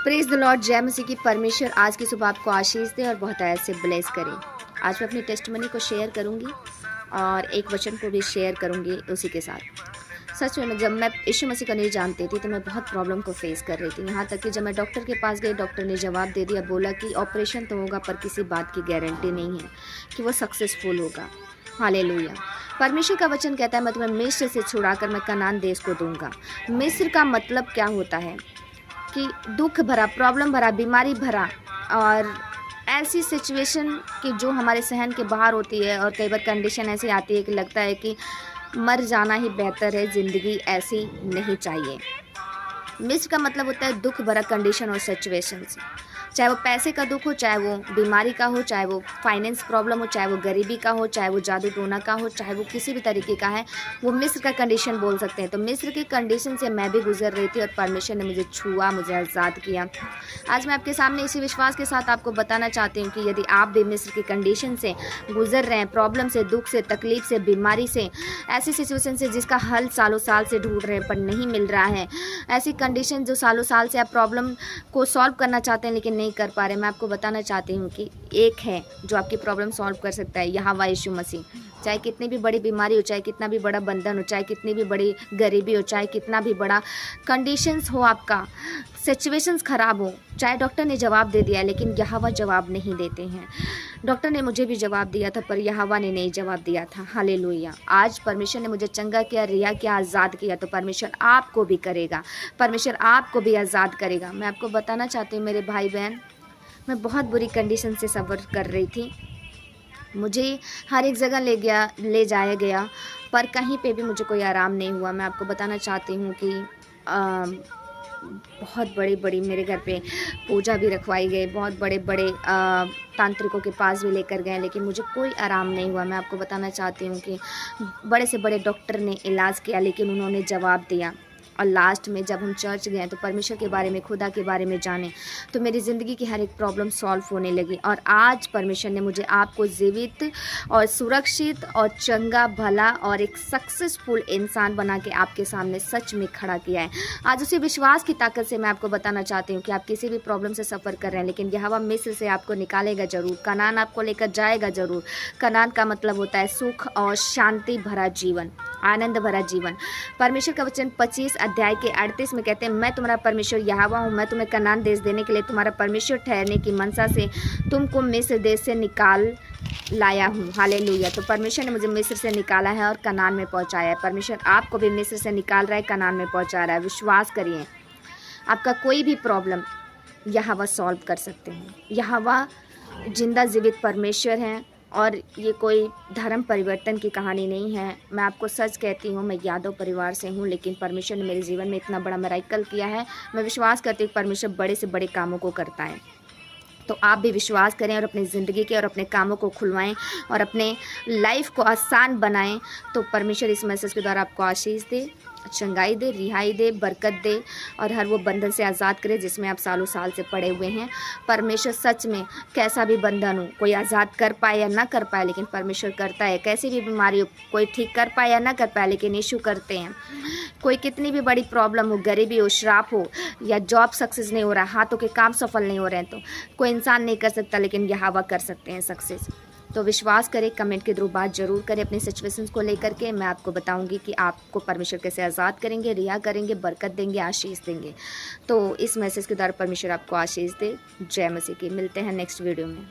Praise the Lord. जय मसीह की। परमेश्वर आज की सुबह आपको आशीष दे और बहुत आयत से ब्लेस करे। आज मैं अपनी टेस्टमनी को शेयर करूंगी और एक वचन को भी शेयर करूंगी उसी के साथ। सच में जब मैं यीशु मसीह को नहीं जानती थी तो मैं बहुत प्रॉब्लम को फेस कर रही थी। यहाँ तक कि जब मैं डॉक्टर के पास गई, डॉक्टर ने जवाब दे दिया, बोला कि ऑपरेशन तो होगा पर किसी बात की गारंटी नहीं है कि वो सक्सेसफुल होगा। हालेलुया। परमेश्वर का वचन कहता है, मैं तुम्हें मिस्र से छुड़ाकर मैं कनान देश को दूंगा। मिस्र का मतलब क्या होता है कि दुख भरा, प्रॉब्लम भरा, बीमारी भरा और ऐसी सिचुएशन कि जो हमारे सहन के बाहर होती है। और कई बार कंडीशन ऐसी आती है कि लगता है कि मर जाना ही बेहतर है, ज़िंदगी ऐसी नहीं चाहिए। मिस्र का मतलब होता है दुख भरा कंडीशन और सिचुएशंस। चाहे वो पैसे का दुख हो, चाहे वो बीमारी का हो, चाहे वो फाइनेंस प्रॉब्लम हो, चाहे वो गरीबी का हो, चाहे वो जादू टोना का हो, चाहे वो किसी भी तरीके का है, वो मिस्र का कंडीशन बोल सकते हैं। तो मिस्र की कंडीशन से मैं भी गुजर रही थी और परमेश्वर ने मुझे छुआ, मुझे आज़ाद किया। आज मैं आपके सामने इसी विश्वास के साथ आपको बताना चाहती हूँ कि यदि आप भी मिस्र की कंडीशन से गुजर रहे हैं, प्रॉब्लम से, दुख से, तकलीफ से, बीमारी से, ऐसी सिचुएशन से जिसका हल सालों साल से ढूंढ रहे हैं पर नहीं मिल रहा है, ऐसी कंडीशन जो सालों साल से आप प्रॉब्लम को सॉल्व करना चाहते हैं लेकिन नहीं कर पा रहे, मैं आपको बताना चाहती हूँ कि एक है जो आपकी प्रॉब्लम सॉल्व कर सकता है, यहोवा यीशु मसीह। चाहे कितनी भी बड़ी बीमारी हो, चाहे कितना भी बड़ा बंधन हो, चाहे कितनी भी बड़ी गरीबी हो, चाहे कितना भी बड़ा कंडीशंस हो, आपका सिचुएशंस ख़राब हो, चाहे डॉक्टर ने जवाब दे दिया लेकिन यहोवा जवाब नहीं देते हैं। डॉक्टर ने मुझे भी जवाब दिया था पर यहोवा ने नहीं जवाब दिया था। हालेलुया। आज परमेश्वर ने मुझे चंगा किया, रिहा किया, आज़ाद किया, तो परमेश्वर आपको भी करेगा, परमेश्वर आपको भी आज़ाद करेगा। मैं आपको बताना चाहती हूँ मेरे भाई बहन, मैं बहुत बुरी कंडीशन से सफ़र कर रही थी। मुझे हर एक जगह ले जाया गया पर कहीं पे भी मुझे कोई आराम नहीं हुआ। मैं आपको बताना चाहती हूँ कि बहुत बड़ी बड़ी मेरे घर पे पूजा भी रखवाई गई, बहुत बड़े बड़े तांत्रिकों के पास भी लेकर गए लेकिन मुझे कोई आराम नहीं हुआ। मैं आपको बताना चाहती हूँ कि बड़े से बड़े डॉक्टर ने इलाज किया लेकिन उन्होंने जवाब दिया। और लास्ट में जब हम चर्च गए तो परमेश्वर के बारे में, खुदा के बारे में जाने, तो मेरी ज़िंदगी की हर एक प्रॉब्लम सॉल्व होने लगी। और आज परमेश्वर ने मुझे आपको जीवित और सुरक्षित और चंगा भला और एक सक्सेसफुल इंसान बना के आपके सामने सच में खड़ा किया है। आज उसी विश्वास की ताकत से मैं आपको बताना चाहती हूँ कि आप किसी भी प्रॉब्लम से सफ़र कर रहे हैं लेकिन यहोवा मिस्र से आपको निकालेगा ज़रूर, कनान आपको लेकर जाएगा ज़रूर। कनान का मतलब होता है सुख और शांति भरा जीवन, आनंद भरा जीवन। परमेश्वर का वचन 25 अध्याय के 38 में कहते हैं, मैं तुम्हारा परमेश्वर यहोवा हूँ, मैं तुम्हें कनान देश देने के लिए तुम्हारा परमेश्वर ठहरने की मनसा से तुमको मिस्र देश से निकाल लाया हूँ। हालेलुया। तो परमेश्वर ने मुझे मिस्र से निकाला है और कनान में पहुँचाया है। परमेश्वर आपको भी मिस्र से निकाल रहा है, कनान में पहुँचा रहा है। विश्वास करिए, आपका कोई भी प्रॉब्लम यहोवा सॉल्व कर सकते हैं। यहोवा जिंदा जीवित परमेश्वर हैं और ये कोई धर्म परिवर्तन की कहानी नहीं है। मैं आपको सच कहती हूँ, मैं यादव परिवार से हूँ लेकिन परमेश्वर ने मेरे जीवन में इतना बड़ा मिरेकल किया है। मैं विश्वास करती हूँ परमेश्वर बड़े से बड़े कामों को करता है। तो आप भी विश्वास करें और अपनी ज़िंदगी के और अपने कामों को खुलवाएं और अपने लाइफ को आसान बनाएं। तो परमेश्वर इस मैसेज के द्वारा आपको आशीष दे, चंगाई दे, रिहाई दे, बरकत दे और हर वो बंधन से आज़ाद करे जिसमें आप सालों साल से पड़े हुए हैं। परमेश्वर सच में कैसा भी बंधन हो, कोई आज़ाद कर पाए या ना कर पाए लेकिन परमेश्वर करता है। कैसी भी बीमारी हो, कोई ठीक कर पाए या ना कर पाए लेकिन यीशु करते हैं। कोई कितनी भी बड़ी प्रॉब्लम हो, गरीबी हो, श्राप हो या जॉब सक्सेस नहीं हो रहा, हाथों के काम सफल नहीं हो रहे हैं, तो कोई इंसान नहीं कर सकता लेकिन यहोवा कर सकते हैं सक्सेस। तो विश्वास करें, कमेंट के थ्रू बात जरूर करें अपनी सिचुएशंस को लेकर के। मैं आपको बताऊंगी कि आपको परमेश्वर कैसे आज़ाद करेंगे, रिहा करेंगे, बरकत देंगे, आशीष देंगे। तो इस मैसेज के द्वारा परमेश्वर आपको आशीष दे। जय मसीह की। मिलते हैं नेक्स्ट वीडियो में।